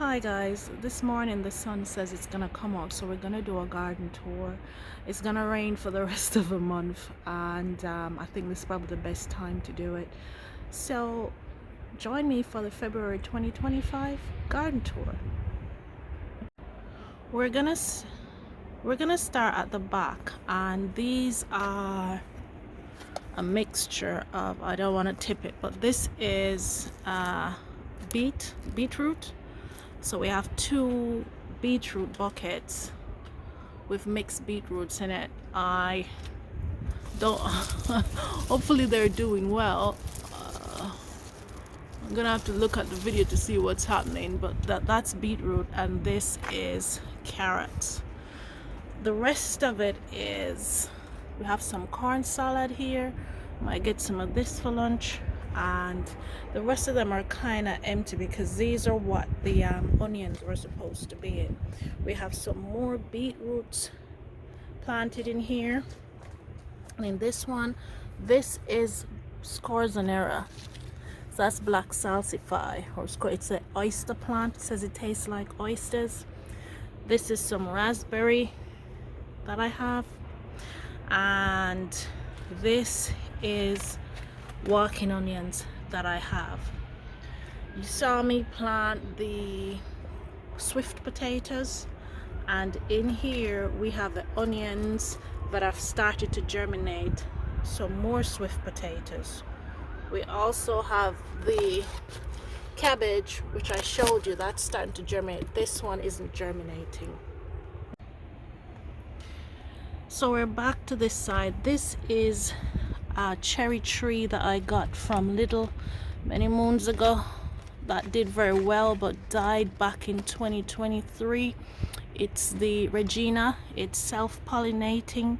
Hi guys, this morning the sun says it's gonna come out, so we're gonna do a garden tour. It's gonna rain for the rest of the month, and I think this is probably the best time to do it. So join me for the February 2025 garden tour. We're gonna start at the back, and these are a mixture of, I don't want to tip it, but this is beetroot. So we have two beetroot buckets with mixed beetroots in it. I don't hopefully they're doing well. I'm gonna have to look at the video to see what's happening, but that's beetroot, and this is carrots. The rest of it is, we have some corn salad here. Might get some of this for lunch, and the rest of them are kind of empty because these are what the onions were supposed to be in. We have some more beetroots planted in here, and in this one, this is scorzonera. So that's black salsify, or it's an oyster plant. It says it tastes like oysters. This is some raspberry that I have, and this is walking onions that I have. You saw me plant the swift potatoes, and in here we have the onions that have started to germinate, so more swift potatoes. We also have the cabbage, which I showed you, that's starting to germinate. This one isn't germinating. So we're back to this side. This is a cherry tree that I got from Lidl many moons ago that did very well but died back in 2023. It's the Regina. It's self-pollinating,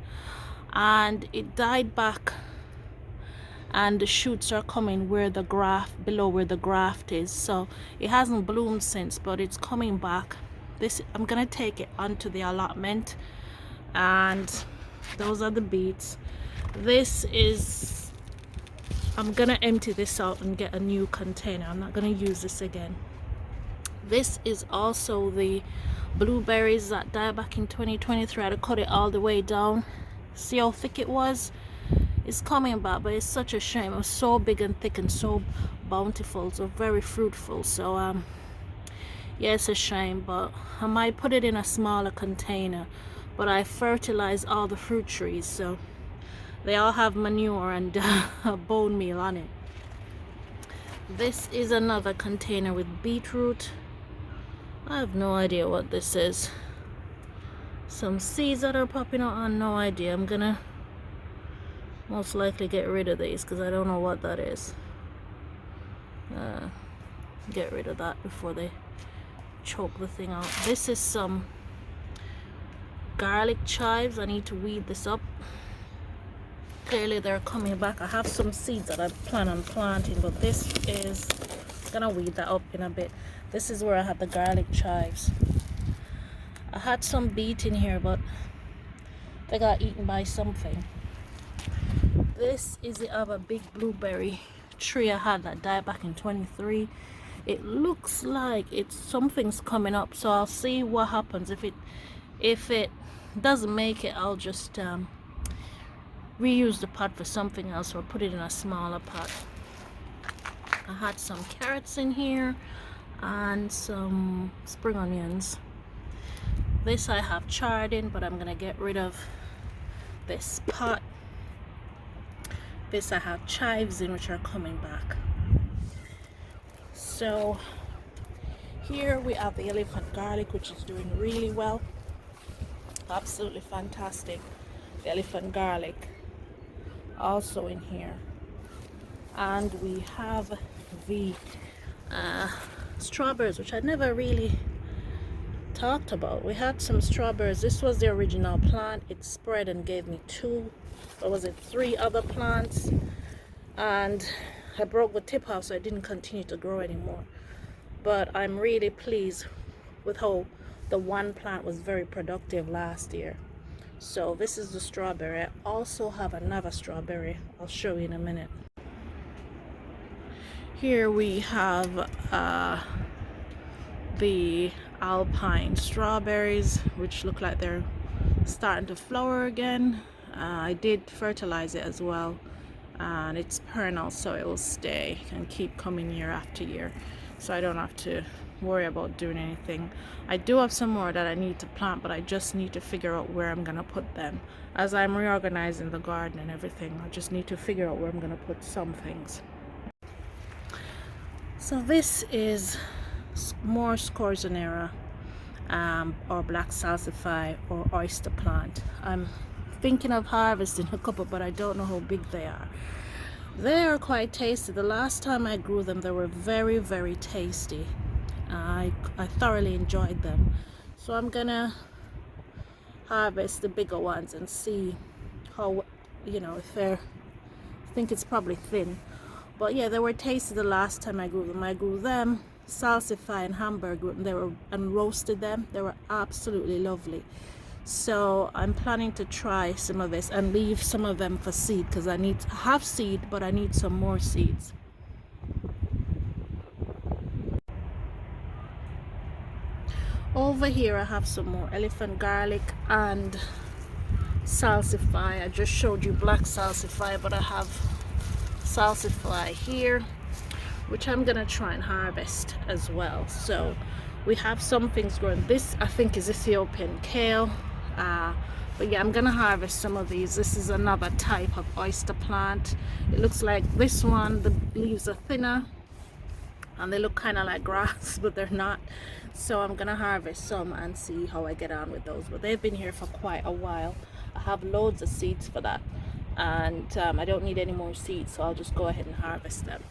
and it died back, and the shoots are coming where the graft, below where the graft is, so it hasn't bloomed since, but it's coming back. This, I'm gonna take it onto the allotment, and those are the beets. This is, I'm gonna empty this out and get a new container. I'm not gonna use this again. This is also the blueberries that died back in 2023. I had to cut it all the way down. See how thick it was? It's coming back, but it's such a shame. It was so big and thick and so bountiful, so very fruitful. So yeah, it's a shame, but I might put it in a smaller container. But I fertilize all the fruit trees, so they all have manure and bone meal on it. This is another container with beetroot. I have no idea what this is. Some seeds that are popping out, I have no idea. I'm gonna most likely get rid of these because I don't know what that is. Get rid of that before they choke the thing out. This is some garlic chives. I need to weed this up. Clearly they're coming back. I have some seeds that I plan on planting, but this is gonna weed that up in a bit. This is where I had the garlic chives. I had some beet in here, but they got eaten by something. This is the other big blueberry tree I had that died back in 23. It looks like it's something's coming up, so I'll see what happens. If it doesn't make it, I'll just reuse the pot for something else, or put it in a smaller pot. I had some carrots in here and some spring onions. This I have chard in, but I'm gonna get rid of this pot. This I have chives in, which are coming back. So here we have the elephant garlic, which is doing really well. Absolutely fantastic. The elephant garlic also in here, and we have the strawberries, which I never really talked about. We had some strawberries. This was the original plant. It spread and gave me three other plants, and I broke the tip off, so I didn't continue to grow anymore. But I'm really pleased with how the one plant was very productive last year. So this is the strawberry. I also have another strawberry. I'll show you in a minute. Here we have the alpine strawberries, which look like they're starting to flower again. I did fertilize it as well, and it's perennial, so it will stay and keep coming year after year, so I don't have to worry about doing anything. I do have some more that I need to plant, but I just need to figure out where I'm gonna put them. As I'm reorganizing the garden and everything, I just need to figure out where I'm gonna put some things. So this is more scorzonera, or black salsify, or oyster plant. I'm thinking of harvesting a couple, but I don't know how big they are. They are quite tasty. The last time I grew them, they were very, very tasty. I thoroughly enjoyed them. So I'm gonna harvest the bigger ones and see how, if they're, I think it's probably thin. But yeah, they were tasty the last time I grew them. I grew them, salsify and Hamburg, and roasted them. They were absolutely lovely. So I'm planning to try some of this and leave some of them for seed, because I need to have seed, but I need some more seeds. Over here I have some more elephant garlic and salsify. I just showed you black salsify, but I have salsify here, which I'm gonna try and harvest as well. So we have some things growing. This I think is Ethiopian kale, but yeah, I'm gonna harvest some of these. This is another type of oyster plant. It looks like this one, the leaves are thinner and they look kind of like grass, but they're not. So I'm gonna harvest some and see how I get on with those, but they've been here for quite a while. I have loads of seeds for that, and I don't need any more seeds, so I'll just go ahead and harvest them.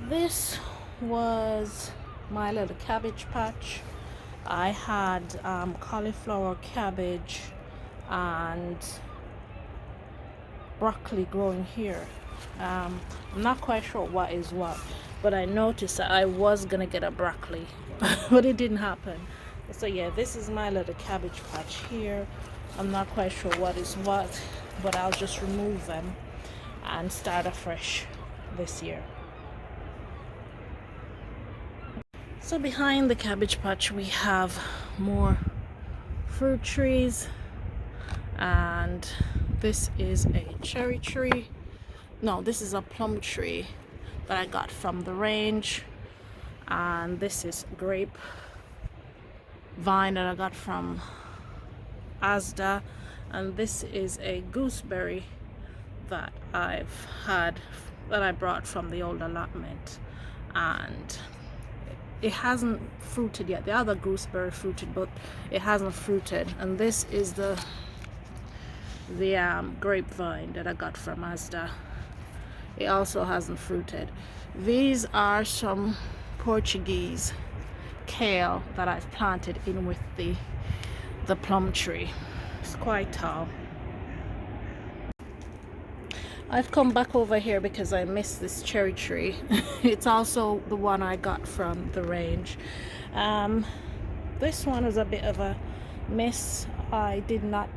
This was my little cabbage patch. I had cauliflower, cabbage and broccoli growing here. I'm not quite sure what is what, but I noticed that I was gonna get a broccoli but it didn't happen. So yeah, this is my little cabbage patch here. I'm not quite sure what is what, but I'll just remove them and start afresh this year. So behind the cabbage patch we have more fruit trees, and this is a cherry tree. No, this is a plum tree that I got from the range, and this is grape vine that I got from Asda, and this is a gooseberry that I brought from the old allotment, and it hasn't fruited yet. The other gooseberry fruited, but it hasn't fruited. And this is the grapevine that I got from Asda. It also hasn't fruited. These are some Portuguese kale that I've planted in with the plum tree. It's quite tall. I've come back over here because I missed this cherry tree. It's also the one I got from the range. This one was a bit of a miss. I did not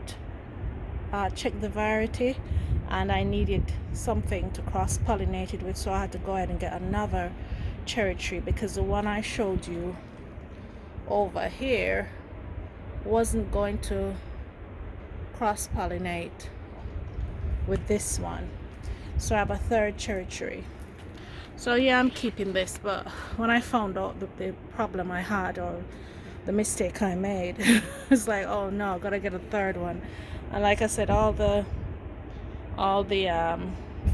check the variety, and I needed something to cross-pollinate it with, so I had to go ahead and get another cherry tree, because the one I showed you over here wasn't going to cross-pollinate with this one. So I have a third cherry tree. So yeah, I'm keeping this, but when I found out the problem I had, or the mistake I made, it's like, oh no, gotta get a third one. And like I said, all the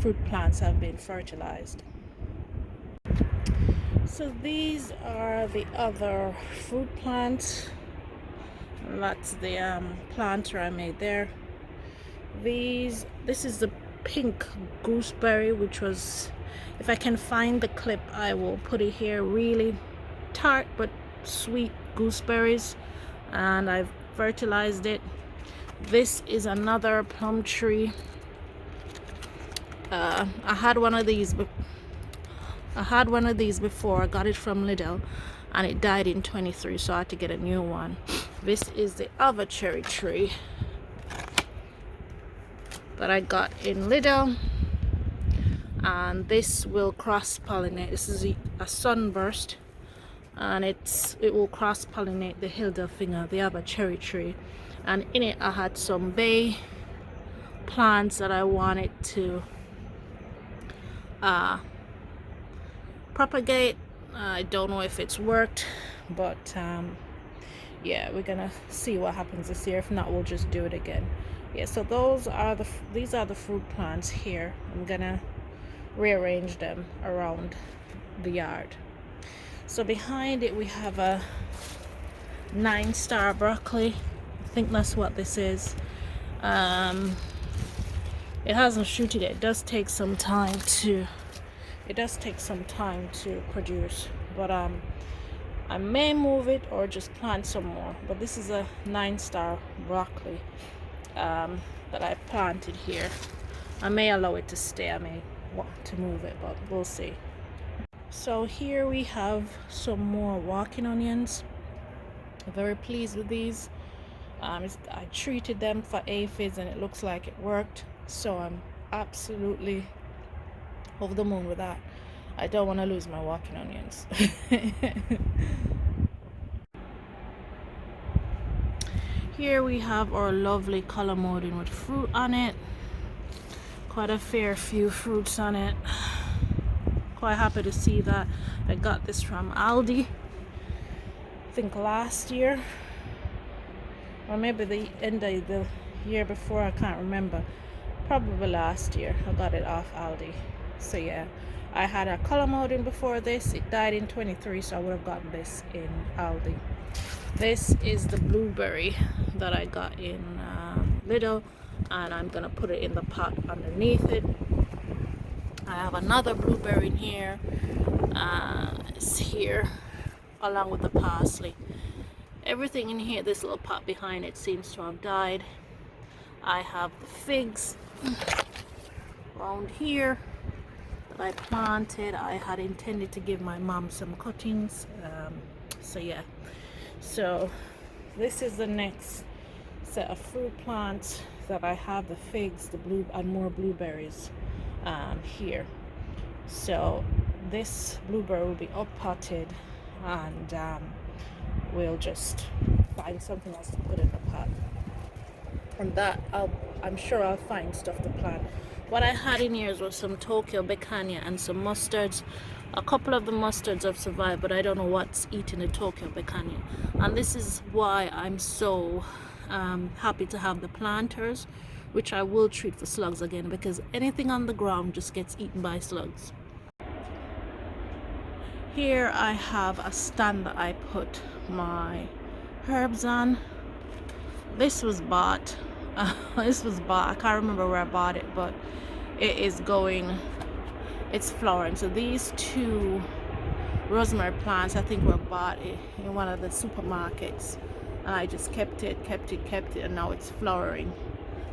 fruit plants have been fertilized. So these are the other fruit plants. That's the planter I made there. This is the pink gooseberry, which was, if I can find the clip I will put it here, really tart but sweet gooseberries, and I've fertilized it. This is another plum tree. I had one of these before. I got it from Lidl and it died in 23, so I had to get a new one. This is the other cherry tree that I got in Lidl, and this will cross-pollinate. This is a sunburst, and it will cross-pollinate the Hilda the other cherry tree. And in it I had some bay plants that I wanted to propagate. I don't know if it's worked, but yeah, we're gonna see what happens this year. If not, we'll just do it again. Yeah, so these are the fruit plants here. I'm gonna rearrange them around the yard. So behind it we have a 9-star broccoli. I think that's what this is. It hasn't shooted yet. It does take some time to produce, but I may move it or just plant some more. But this is a 9-star broccoli that I planted here. I may allow it to stay, I may want to move it, but we'll see. So here we have some more walking onions. I'm very pleased with these. I treated them for aphids and it looks like it worked, so I'm absolutely over the moon with that. I don't want to lose my walking onions. Here we have our lovely color molding with fruit on it. Quite a fair few fruits on it. Quite happy to see that. I got this from Aldi, I think last year, or maybe the end of the year before, I can't remember. Probably last year I got it off Aldi. So yeah, I had a color molding before this. It died in 23, so I would have gotten this in Aldi. This is the blueberry that I got in Lidl, and I'm gonna put it in the pot underneath it. I have another blueberry in here. It's here along with the parsley. Everything in here, this little pot behind it, seems to have died. I have the figs around here that I planted. I had intended to give my mom some cuttings. So yeah, so this is the next set of fruit plants that I have, the figs, the blue, and more blueberries here. So this blueberry will be up potted, and we'll just find something else to put in the pot. And that I'm sure I'll find stuff to plant. What I had in here was some Tokyo Becania and some mustards. A couple of the mustards have survived, but I don't know what's eating the Tokyo Becania. And this is why I'm so happy to have the planters, which I will treat for slugs again, because anything on the ground just gets eaten by slugs. Here I have a stand that I put my herbs on. This was bought. I can't remember where I bought it, but it is going, it's flowering. So these two rosemary plants, I think, were bought in one of the supermarkets, and I just kept it, and now it's flowering.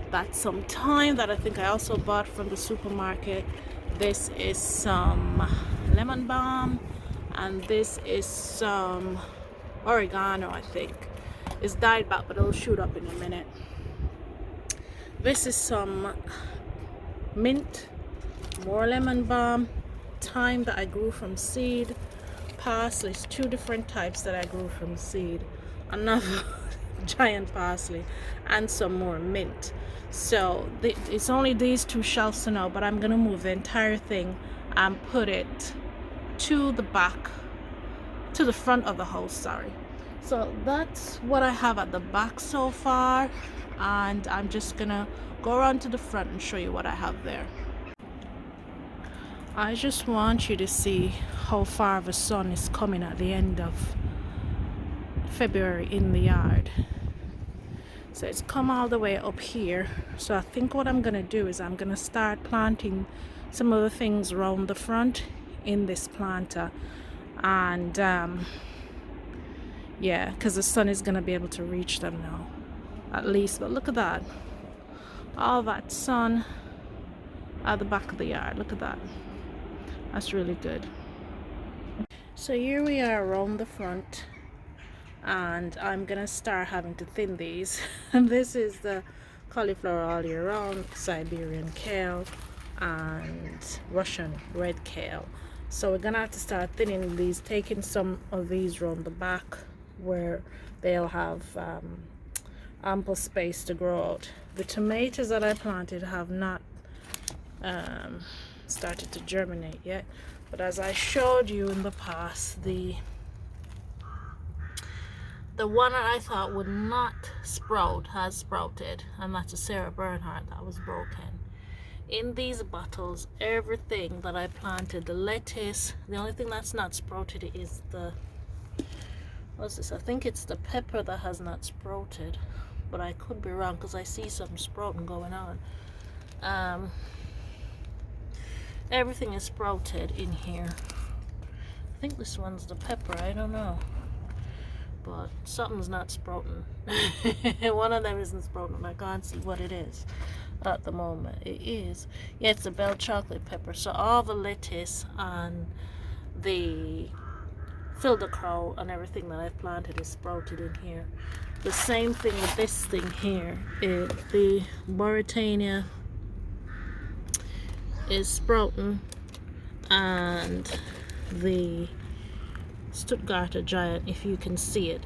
That's some thyme that I think I also bought from the supermarket. This is some lemon balm, and this is some oregano, I think. It's died back, but it'll shoot up in a minute. This is some mint, more lemon balm, thyme that I grew from seed, parsley, 2 different types that I grew from seed, another giant parsley, and some more mint. So it's only these 2 shelves to now, but I'm gonna move the entire thing and put it to the front of the house, sorry. So that's what I have at the back so far, and I'm just gonna go around to the front and show you what I have there. I just want you to see how far the sun is coming at the end of February in the yard. So it's come all the way up here. So I think what I'm gonna do is I'm gonna start planting some of the things around the front in this planter, and yeah, because the sun is gonna be able to reach them now, at least. But look at that, all that sun at the back of the yard. Look at that, that's really good. So here we are around the front, and I'm gonna start having to thin these. And this is the cauliflower all year round, Siberian kale, and Russian red kale. So we're gonna have to start thinning these, taking some of these around the back where they'll have ample space to grow out. The tomatoes that I planted have not started to germinate yet, but as I showed you in the past, the one that I thought would not sprout has sprouted, and that's a Sarah Bernhardt that was broken. In these bottles, everything that I planted, the lettuce, the only thing that's not sprouted is the, what's this? I think it's the pepper that has not sprouted, but I could be wrong because I see some sprouting going on. Everything is sprouted in here. I think this one's the pepper, I don't know, but something's not sprouting. One of them isn't sprouting. I can't see what it is at the moment. It is, yeah, it's a bell chocolate pepper. So all the lettuce and the Filderkraut and everything that I've planted is sprouted in here. The same thing with this thing here. The Mauritania is sprouting, and the Stuttgarter Giant, if you can see it,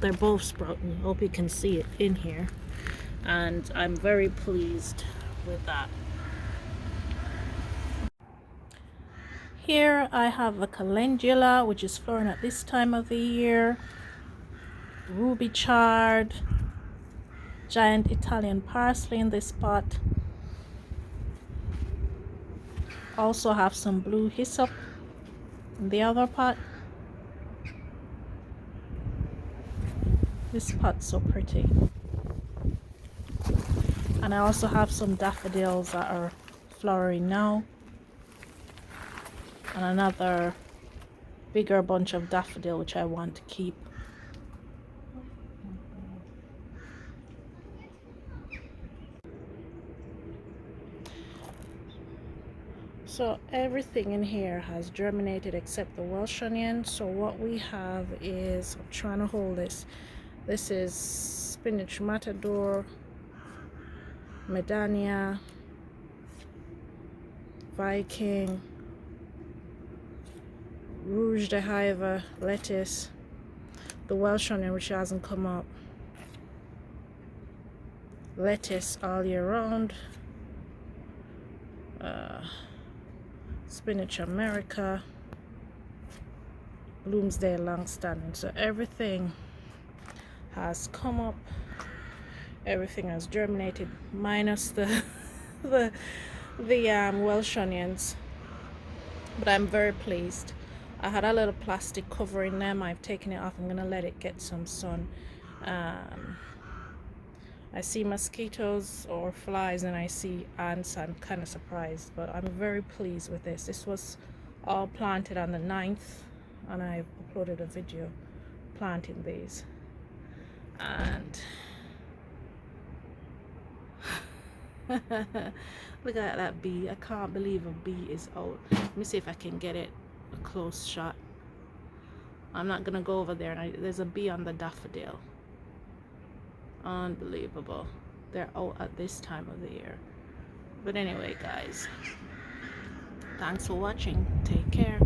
they're both sprouting. Hope you can see it in here, and I'm very pleased with that. Here I have a calendula, which is flowering at this time of the year, ruby chard, giant Italian parsley in this pot. Also have some blue hyssop in the other pot. This pot's so pretty. And I also have some daffodils that are flowering now, and another bigger bunch of daffodil which I want to keep. So everything in here has germinated except the Welsh onion. So what we have is, I'm trying to hold this. This is spinach matador, medania, Viking, rouge de Hive, lettuce, the Welsh onion which hasn't come up, lettuce all year round, spinach America, Bloomsdale longstanding. So everything has come up, everything has germinated, minus the Welsh onions, but I'm very pleased. I had a little plastic covering them. I've taken it off. I'm gonna let it get some sun. I see mosquitoes or flies and I see ants. I'm kind of surprised, but I'm very pleased with this. This was all planted on the 9th, and I uploaded a video planting these. And look at that bee. I can't believe a bee is out. Let me see if I can get it a close shot. I'm not gonna go over there, and there's a bee on the daffodil. Unbelievable. They're out at this time of the year. But anyway, guys, thanks for watching. Take care.